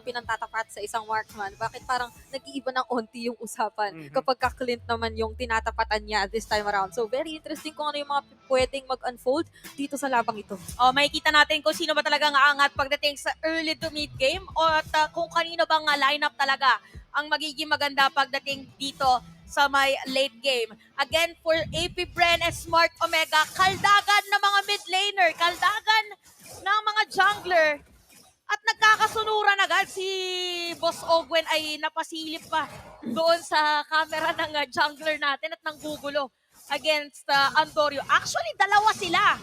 pinantatapat sa isang marksman, bakit parang nag-iiba ng onti yung usapan kapag ka-Clint naman yung tinatapatan niya this time around. So very interesting kung ano yung mga pwedeng mag-unfold dito sa labang ito. Makikita natin kung sino ba talagang aangat pagdating sa early to mid game at kung kanino bang lineup talaga ang magiging maganda pagdating dito sa may late game. Again, for AP Bren and Smart Omega, kaldagan ng mga mid laner, kaldagan ng mga jungler, at nagkakasunuran agad si Boss Ogwen ay napasilip pa doon sa camera ng jungler natin at nanggugulo against Andorio. Actually, dalawa sila.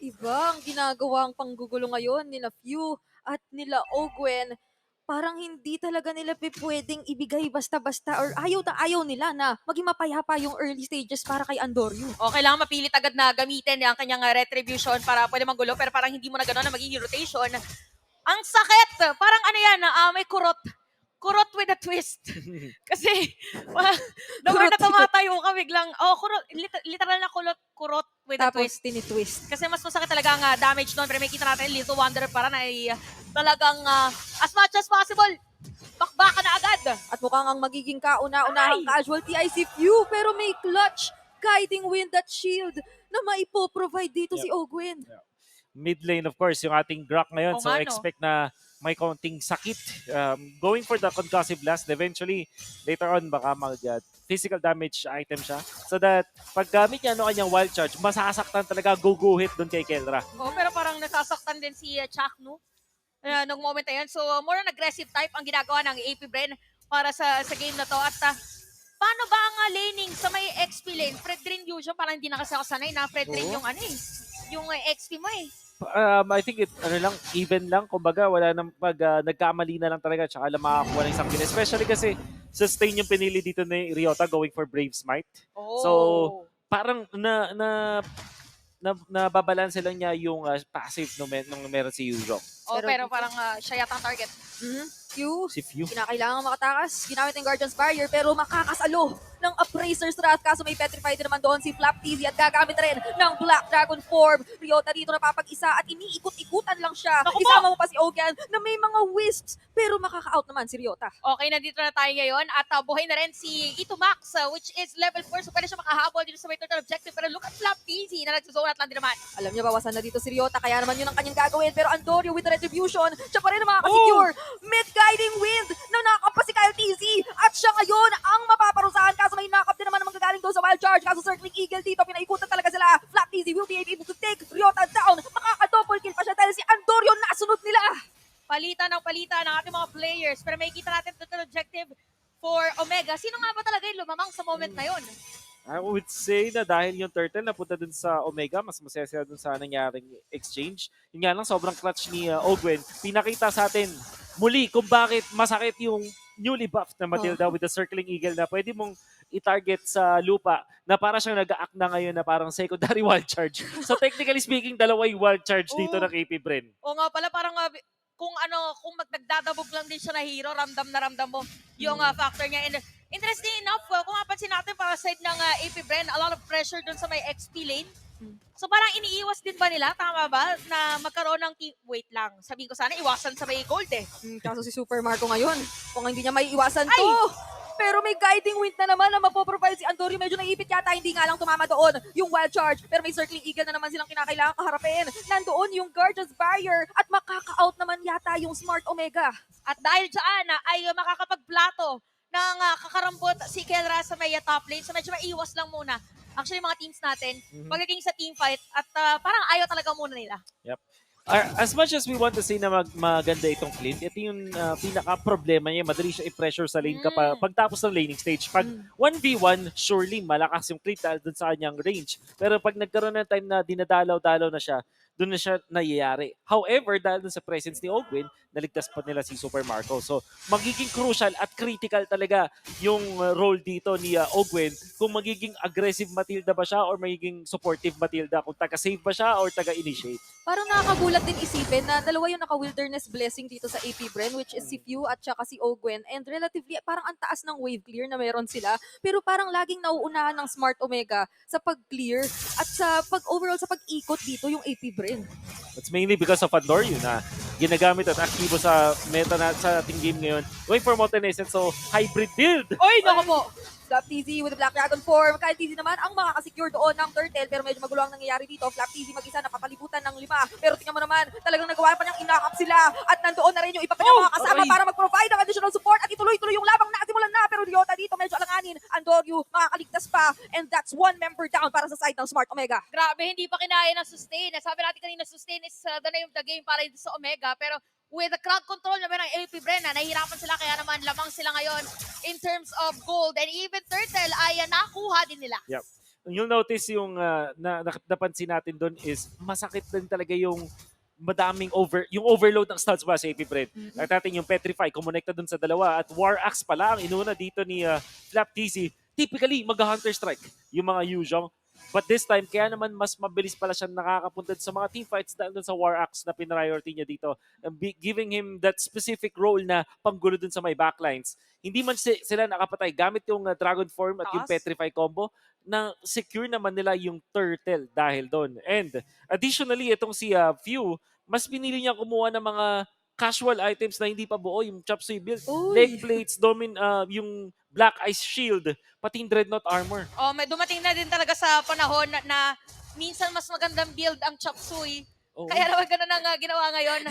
Iba ang ginagawang panggugulo ngayon nila Few at nila Ogwen. Parang hindi talaga nila pwedeng ibigay basta-basta or ayaw nila na maging mapayapa yung early stages para kay Andorio. Okay lang, mapilit agad na gamitin ang kanyang retribution para pwede manggulo, pero parang hindi mo na gano'n na magiging rotation. Ang sakit! Parang ano yan, may kurot. Kurot with a twist. Kasi, the more na tumatayo ka biglang, kurot, literal na kurot with a Tapos twist. tinitwist. Kasi mas masakit talaga ang damage doon, pero may kita natin, Little Wonder parang ay talagang as much as possible, bakbakan na agad. At mukhang ang magiging kauna-unahang casualty ay si Few, pero may clutch guiding wind at shield na maipoprovide dito si Ogwen. Mid lane, of course, yung ating Grok ngayon. So, expect na may konting sakit. Going for the concussive blast, eventually, later on, baka mag-physical damage item siya. So that, pag gamit niya ano kanyang wild charge, masasaktan talaga, go hit doon kay Kelra. Pero parang nasasaktan din si Chakno nung moment na yun. So, more on aggressive type ang ginagawa ng AP Bren para sa game na to. At paano ba ang laning sa may XP lane? Fred Rin Fusion, parang hindi na kasi ako sanay na Fred Rin yung yung XP mo I think even lang. Kumbaga, wala nang nagkamali na lang talaga, tsaka lang makakuha ng isang kill. Especially kasi sustain yung pinili dito ni Ryota going for Brave Smite. So, parang nababalanse lang niya yung passive nung meron si Yuzong. Pero parang siya yata ang target. Few, Si Few. kinakailangan makatakas. Ginamit ng Guardian's Barrier pero makakasalo ng Appraiser's Wrath. Kaso may Petrified din naman doon si Flap TZ at gagamit rin ng Black Dragon Form. Ryota dito napapag-isa at iniikot-ikutan lang siya. Isama mo pa si Ogyan na may mga wisps pero makaka-out naman si Ryota. Okay, nandito na tayo ngayon at buhay na rin si Ito Max which is level 4 so pwede siya makahabol dito sa may total objective. Pero look at Flap TZ na nagsuzone at lang din naman. Alam niya bawasan na dito si Ryota kaya naman yun ang kanyang gagawin. Pero Andorio with retribution, siya pa rin ang makakasecure. Mid-guiding wind na nakap pa si Kyle TZ at siya ngayon ang mapaparusahan. Kaso may nakap din naman na manggagaling doon sa wild charge. Kaso circling eagle dito, pinaikutan talaga sila. Flap TZ will be able to take Ryota down. Makaka-double kill pa siya dahil si Andorio nasunod nila. Palitan ng ating mga players. Pero may kita natin total objective for Omega. Sino nga ba talaga yung lumamang sa moment na yun? I would say na dahil yung turtle napunta dun sa Omega, mas masaya sila dun sa nangyaring exchange. Yun nga lang, sobrang clutch ni Ogwen. Pinakita sa atin muli kung bakit masakit yung newly buffed na Matilda with the circling eagle na pwede mong i-target sa lupa na para siyang nag-act na ngayon na parang secondary wild charge. So technically speaking, dalawa yung wild charge dito ng AP Bren. O nga pala, parang kung magdadabog lang din siya na hero, ramdam na ramdam mo yung factor niya. And interesting enough, kung mapansin natin para side ng AP Bren, a lot of pressure dun sa may XP lane. So parang iniiwas din ba nila, tama ba, na magkaroon ng wait lang, sabihin ko sana iwasan sa may gold Kaso si Super Marco ngayon, kung hindi niya may iwasan to. Pero may guiding wind na naman na mapoprovide si Andorio. Medyo naipit yata, hindi nga lang tumama doon yung wild charge. Pero may circling eagle na naman silang kinakailangan kaharapin. Nandoon yung Guardian's Barrier at makaka-out naman yata yung Smart Omega. At dahil dyan ay makakapagplato ng kakarambot si Kelra sa may top lane. So medyo maiwas lang muna. Actually, mga teams natin, pagdating sa team fight, at parang ayaw talaga muna nila. Yep. As much as we want to say na maganda itong Clint, ito yung pinaka-problema niya. Madali siya i-pressure sa lane kapag pagtapos ng laning stage. Pag 1v1, surely malakas yung Clint dahil dun sa kanyang range. Pero pag nagkaroon ng time na dinadalaw-dalaw na siya, doon na siya nangyayari. However, dahil dun sa presence ni Ogwen, naligtas pa nila si Super Marco. So, magiging crucial at critical talaga yung role dito ni Ogwen kung magiging aggressive Matilda ba siya or magiging supportive Matilda, kung taga-save ba siya or taga-initiate. Parang nakakagulat din isipin na dalawa yung naka-wilderness blessing dito sa AP Bren, which is si Few at saka si Ogwen. And relatively, parang ang taas ng wave clear na meron sila. Pero parang laging nauunahan ng Smart Omega sa pag-clear at sa pag-overall sa pag-ikot dito yung AP Bren. It's mainly because of Andorio na ginagamit at aktibo sa meta na sa ating game ngayon. Going for Molten Essence, so hybrid build. Oy, naku po. Flap TZ with the Black Dragon form. Kyle TZ naman ang makakasecure doon ng turtle. Pero medyo magulo ang nangyayari dito. Flap TZ mag-isa napapalibutan ng 5. Pero tingnan mo naman, talagang nagawa pa niyang inakap sila. At nandoon na rin yung iba pa niyang mga kasama aray. para mag-provide ng additional support. At ituloy-tuloy yung labang nasimulan na. Pero Ryota dito medyo alanganin. Andoryu makakaligtas pa. And that's 1 member down para sa side ng Smart Omega. Grabe, hindi pa kinaya ng sustain. Sabi natin kanina, sustain is the name of the game para dito sa Omega. Pero with the crowd control naman ng AP Brenna, nahihirapan sila kaya naman lamang sila ngayon in terms of gold. And even Turtle ay nakuha din nila. Yep. You'll notice yung napansin natin doon is masakit din talaga yung yung overload ng studs ba sa AP Bren. Nakita natin yung Petrify, kumonekta doon sa dalawa at War Axe pala ang inuna dito ni Flap TZ. Typically, mag-Hunter Strike yung mga Yuzhong. But this time, kaya naman mas mabilis pala siya nakakapunta sa mga teamfights dahil dun sa War Axe na pinriority niya dito. Giving him that specific role na panggulo dun sa may backlines. Hindi man sila nakapatay gamit yung Dragon Form at yung Petrify combo na secure naman nila yung Turtle dahil doon. And additionally, itong si Few, mas pinili niya kumuha ng mga casual items na hindi pa buo, yung Chop Suey build, leg plates, yung Black Ice Shield, pati yung Dreadnought Armor. Oh, may dumating na din talaga sa panahon na minsan mas magandang build ang Chop Suey. Oo. Kaya naman ganun ang ginawa ngayon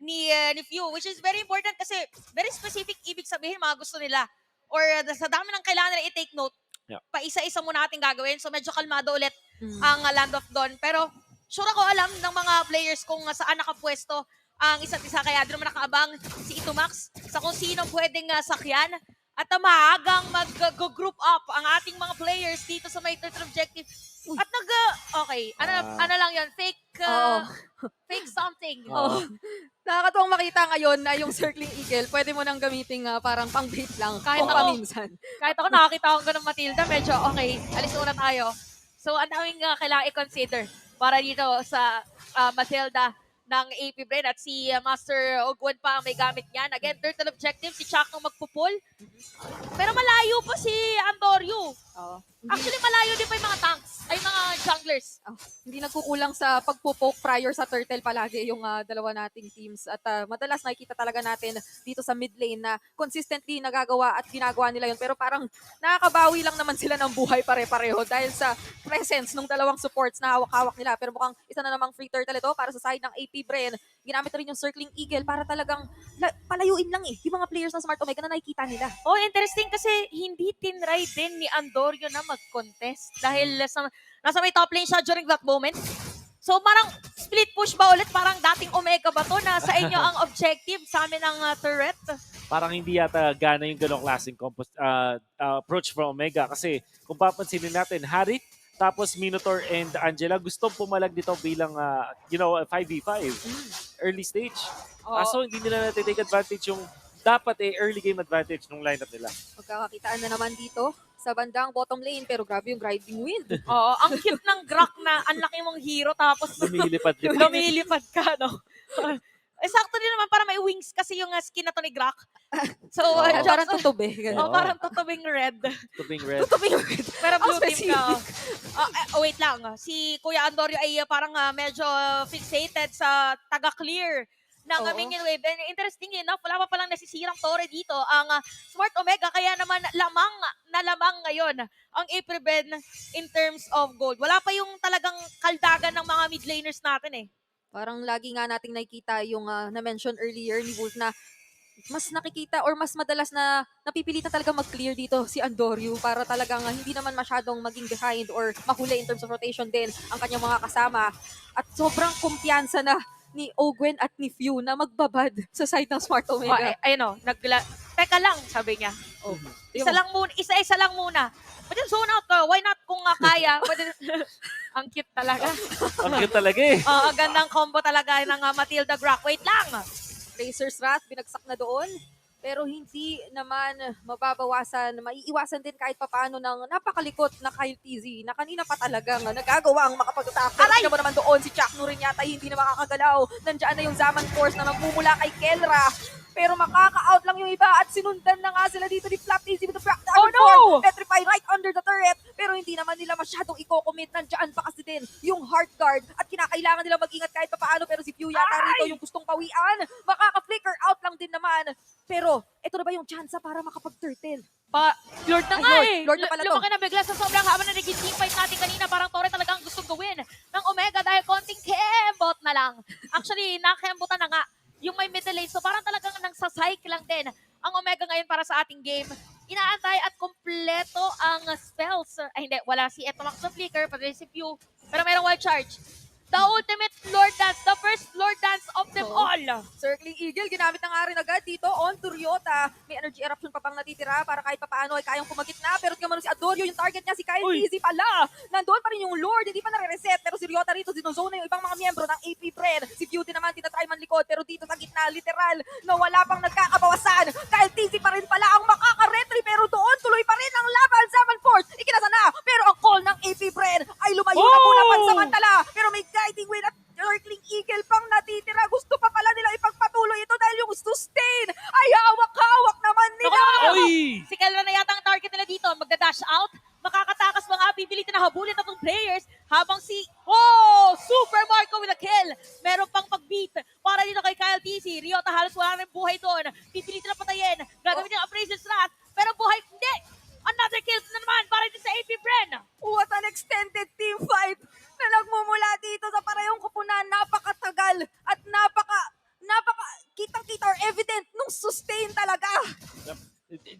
ni Few, which is very important kasi very specific ibig sabihin mga gusto nila. Or sa dami ng kailangan nila i-take note, pa isa-isa muna natin gagawin. So medyo kalmado ulit ang Land of Dawn. Pero sure ako alam ng mga players kung saan nakapwesto ang isa't isa. Kaya doon naman nakaabang si Itomax sa kung sino pwedeng sakyan. At maagang mag-group up ang ating mga players dito sa may third objective. At okay, ano lang yun, fake something. Nakakatuwang makita ngayon na yung Circling Eagle, pwede mo nang gamitin parang pang-bait lang. Kahit Kung ako. paminsan. Kahit ako nakakita ko ganun Matilda, medyo okay, alis muna tayo. So ang daming kailangan i-consider para dito sa Matilda ng AP Brain at si Master Ogwen pa ang may gamit niyan. Again, turtle objective, si Chuck ang magpupul. Pero malayo pa si Andoryu. Actually, malayo din pa yung mga tanks, ay mga junglers. Hindi nagkukulang sa pagpupoke prior sa turtle palagi yung dalawa nating teams. At madalas nakikita talaga natin dito sa mid lane na consistently nagagawa at ginagawa nila yun. Pero parang nakakabawi lang naman sila ng buhay pare-pareho dahil sa presence ng dalawang supports na hawak-hawak nila. Pero mukhang isa na namang free turtle ito para sa side ng AP Bren. Ginamit na rin yung Circling Eagle para talagang palayuin lang yung mga players ng Smart Omega na nakikita nila. Oh, interesting kasi hindi tinry din ni Andoryu na mag-contest dahil nasa may top lane siya during that moment. So parang split push ba ulit? Parang dating Omega ba to na sa inyo ang objective sa amin ang turret? Parang hindi yata gana yung ganong klaseng approach from Omega kasi kung papansinin natin, Harit, tapos Minotaur and Angela gustong pumalag dito bilang 5v5 early stage. So hindi nila natitake advantage yung dapat early game advantage ng lineup nila. Magkakakitaan na naman dito sa bandang bottom lane pero grabe yung grinding wind. Oo, ang cute ng Grak na ang laki mong hero tapos lumilipad ka, no? Sakto din naman para may wings kasi yung skin na to ni Grak. So, Parang tutubi. parang tutubing red. Tubing red. Tutubi yung red. Pero blue Ang team ka. Wait lang. Si Kuya Andoryu ay parang medyo fixated sa taga-clear ng minion wave. And interesting enough, wala pa palang nasisirang tore dito ang Smart Omega. Kaya naman lamang ngayon ang April Ben in terms of gold. Wala pa yung talagang kaldagan ng mga mid laners natin eh. Parang lagi nga nating nakikita yung na-mention earlier ni Wolf na mas nakikita or mas madalas na napipilitan talaga mag-clear dito si Andoryu para talagang hindi naman masyadong maging behind or mahuli in terms of rotation din ang kanyang mga kasama. At sobrang kumpiyansa na ni Ogwen at ni Few na magbabad sa side ng Smart Omega. Ayun o, teka lang, sabi niya. Isa-isa lang muna. Pwede zone out ka. Why not kung kaya? Ang cute talaga. Ang cute talaga eh. Ang gandang combo talaga ng Matilda Grak. Wait lang. Razor's Wrath, binagsak na doon. Pero hindi naman maiiwasan din kahit papaano ng napakalikot na Kyle TZ na kanina pa talagang nagagawa ang makapag-attack. Pero tingnan mo naman doon, si Chuck rin yata hindi na makakagalaw. Nandiyan na yung Zaman Force na magmumula kay Kelra. Pero makaka-out lang yung iba at sinundan na nga sila dito ni Flap TZ with the Black Dragon Form. Petrify right under the turret. Pero hindi naman nila masyadong i-commit. Nandiyan pa kasi din yung Heart Guard. At kinakailangan nila mag-ingat kahit papaano. Pero si Few yata rito yung gustong pawian. naman. Pero, ito na ba yung chance para makapag-turtle? Lord na Ay, nga Lord. eh. Lord na pala to. Lumaki na bigla sa sobrang haba na naging teamfight natin kanina. Parang Torre talagang gustong gawin ng Omega dahil konting kembot na lang. Actually, nakembotan na nga yung may middle lane. So parang talagang nagsasike lang din ang Omega ngayon para sa ating game. Inaantay at kompleto ang spells. Ay hindi, wala si Etomax na Flicker, pati si Pew. Pero mayroong wild charge. The ultimate Lord Dance, the first Lord Dance of them Oo. all. Circling Eagle, ginamit na nga rin agad dito on to Ryota. May energy eruption pa pang natitira para kahit papaano ay kayang pumagit na. Pero tingnan mo si Adorio, yung target niya si Kyle Uy! Easy pala. Nandoon pa rin yung Lord, hindi pa nare-reset. Pero si Ryota rito, dinozone na yung ibang mga miyembro ng AP Friend. Si Beauty naman, tinatry man likod. Pero dito sa gitna, literal, na wala pang nagkakabawasan. Kyle Easy pa rin pala ang makaka-retry. Pero doon, tuloy pa rin ang laban. Seven Force, ikinasa na. Pero ang call ng AP Friend ay lumayo na muna pansamantala. Pero may guiding win at Circling Eagle pang natitira. Gusto pa pala nila ipagpatuloy ito dahil yung sustain ay hawak-hawak naman nila. Oy! Si Kelra na yata ang target nila dito. Magda-dash out. Makakatakas mga pipilitin na habulin na itong players habang Super Marco with a kill. Meron pang pag-beat para dito kay Kyle TC. Ryota halos wala rin buhay doon. Pipilitin na patayin. Gagawin yung Appraiser's Wrath. Pero buhay, hindi. Another kill na naman para dito sa AP Bren. What an extended team fight na nagmumula dito sa parehong kupunan. Napakatagal at kitang-kita or evident nung sustain talaga.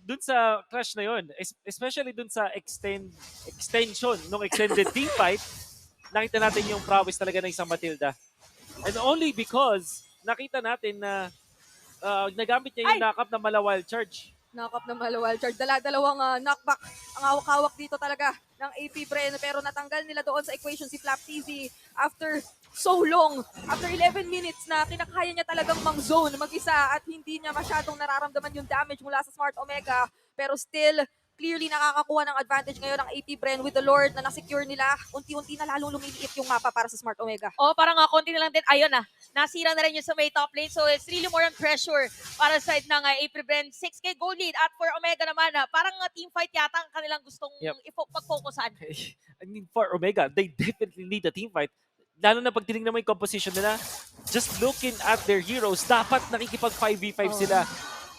Dun sa crash na yon, especially dun sa extension ng extended team fight, nakita natin yung prowess talaga ng isang Matilda. And only because nakita natin na nagamit niya yung knock-up na mala wild charge. Knock-up na malawal charge. Dalawang knockback ang hawak-hawak dito talaga ng AP Bren. Pero natanggal nila doon sa equation si Flap TZ after so long. After 11 minutes na kinakaya niya talagang mang-zone mag-isa at hindi niya masyadong nararamdaman yung damage mula sa Smart Omega. Pero still, clearly nakakakuha ng advantage ngayon ng AP Bren with the Lord na nasecure nila. Unti-unti na lalong lumiliit yung mapa para sa Smart Omega. Parang konti na lang din. Ayun nasira na rin yung sa may top lane. So it's really more on pressure para sa side ng AP Bren. 6K gold lead. At for Omega naman, parang team fight yata ang kanilang gustong pag-focusan. I mean, for Omega, they definitely need a team fight. Lalo na pag tinignan mo yung composition nila, just looking at their heroes, dapat nakikipag 5v5 sila.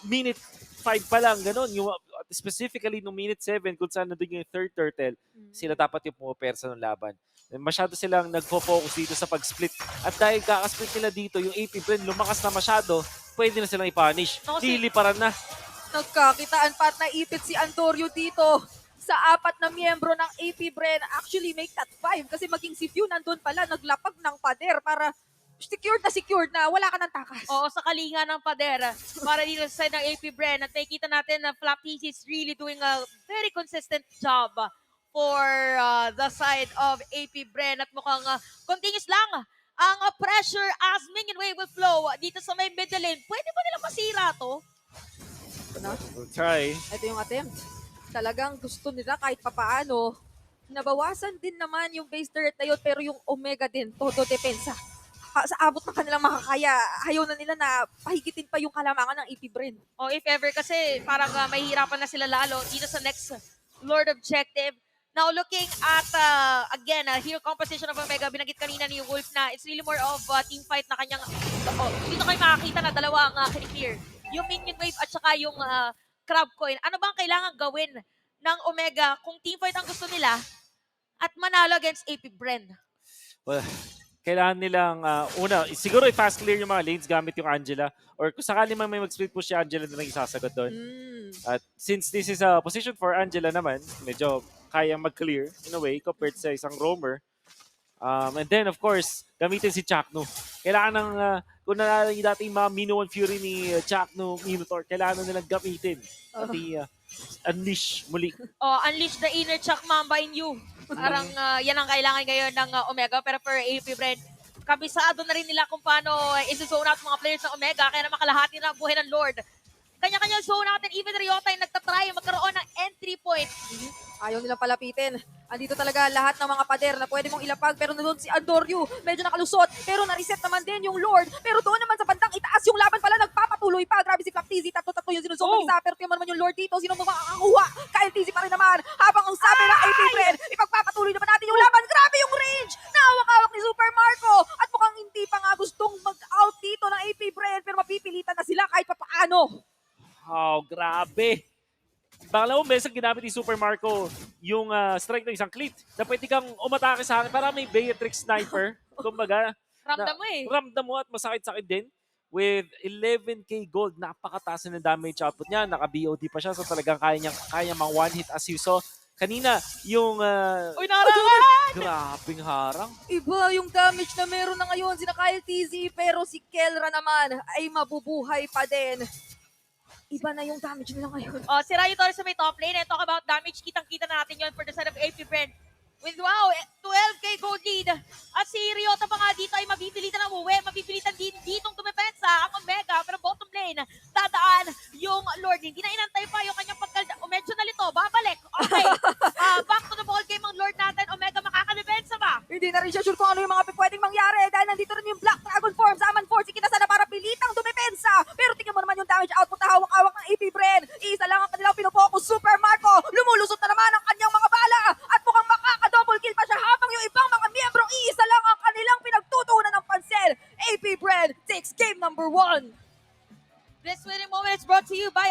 Minute 5 pa lang, ganun. Yung, specifically no minute 7, kung saan nandun yung third turtle, sila dapat yung pumapersa ng laban. Masyado silang nagfo-focus dito sa pag-split. At dahil kaka-split nila dito, yung AP Bren lumakas na masyado, pwede na silang i-punish. Liliparan na. Nagkakitaan pa at naipit si Antorio dito sa 4 na miyembro ng AP Bren. Actually, make that 5 kasi maging si Few nandun pala, naglapag ng pader para secured na, wala ka ng takas. Sa kalinga ng pader para dito sa side ng AP Bren. At nakikita natin na Flap TC is really doing a very consistent job for the side of AP Bren. At mukhang continuous lang ang pressure as minion wave will flow dito sa may middle lane. Pwede ba nila masira to? We'll try. Ito yung attempt. Talagang gusto nila kahit papaano. Nabawasan din naman yung base turret na yun, pero yung Omega din, todo depensa. Sa abot ng kanilang makakaya, ayaw na nila na pahigitin pa yung kalamangan ng AP Bren. If ever kasi parang mahihirapan na sila lalo dito sa next Lord Objective. Now looking at, again, hero composition of Omega, binanggit kanina ni Wolf na it's really more of team fight na kanyang, dito kayo makakita na dalawang kiniklear. Yung minion wave at saka yung crab coin. Ano ba ang kailangan gawin ng Omega kung team fight ang gusto nila at manalo against AP Bren? Well, kailangan nilang, una, siguro i-fast clear yung mga lanes gamit yung Angela. Or kung sakali man may mag-split push si Angela na lang isasagot doon. At since this is a position for Angela naman, medyo kayang mag-clear in a way compared sa isang roamer. And then, of course, gamitin si Chakno. Kailangan ng, kung nalala yung dating mga Minoan Fury ni Chakno, Minotaur, kailangan nilang gamitin. At unleash muli. Unleash the inner Chuck Mamba in you. Parang yan ang kailangan ngayon ng Omega. Pero for AP Bren, kabisado na rin nila kung paano isi-zone out mga players ng Omega. Kaya na makalahati na ang buhay ng Lord. Kanya-kanya zone natin. Even Ryota yung nagtatry magkaroon ng entry point. Ayaw nilang palapitin. Andito talaga lahat ng mga pader na pwede mong ilapag. Pero nandun si Andorio, medyo nakalusot. Pero na-reset naman din yung Lord. Pero doon naman sa bandang itaas yung laban pala nagpapatuloy pa. Grabe si Flap TZ, tatlo-tatlo yung sinusong isa. Pero tingnan naman yung Lord dito. Sino makakakuha? Kyle TZ pa rin naman. Habang ang sabi ng AP Bren, ipagpapatuloy naman natin yung laban. Grabe yung range! Nawak-awak ni Super Marco. At mukhang hindi pa nga gustong mag-out dito ng AP Bren. Pero mapipilitan na sila kahit papaano. Wow, grabe. Pangalawang beses ginamit ni Super Marco yung strike ng isang cleat na pwede kang umatake sa akin para may Beatrix Sniper. Kumbaga, Ramdam mo eh. ramdam mo at masakit-sakit din. With 11k gold, napakataas na ng damage output niya. Naka-BOD pa siya, so talagang kaya mang one-hit as you saw. Kanina, yung Uy, narangan! grabing harang. Iba yung damage na meron na ngayon sina Kyle TZ, pero si Kelra naman ay mabubuhay pa din. Iba na yung damage nila ngayon. Oh, si Rayo Torres sa may top lane. And talk about damage. Kitang-kita na natin yon for the side of AP Brand. With, wow, 12k gold lead. At si Ryota pa nga dito ay mapipilitan na umuwi. Mapipilitan din ditong tumepensa ang Omega. Pero bottom lane, dadaan yung Lord. Hindi na inantay pa yung kanyang pagkalda. O medyo nalito, babalik. Okay. Back to the ball game ang Lord natin. Omega, makakalipensa ba? Hindi na rin siya sure kung ano yung mga pwedeng mangyari dahil nandito rin yung Black Dragon form. Zaman Force, ikinasa na para pilitang dumepensa. Pero tingnan mo naman yung damage output na hawak-hawak ng AP Bren. Isa lang ang kanilang pinofocus, Super Marco. Lumulusot na naman ang kanyang mga bala. At mukhang makaka-double kill pa siya habang yung ibang mga miyembro, isa lang ang kanilang pinagtutuunan ng pansin. AP Bren takes game number 1. This winning moment is brought to you by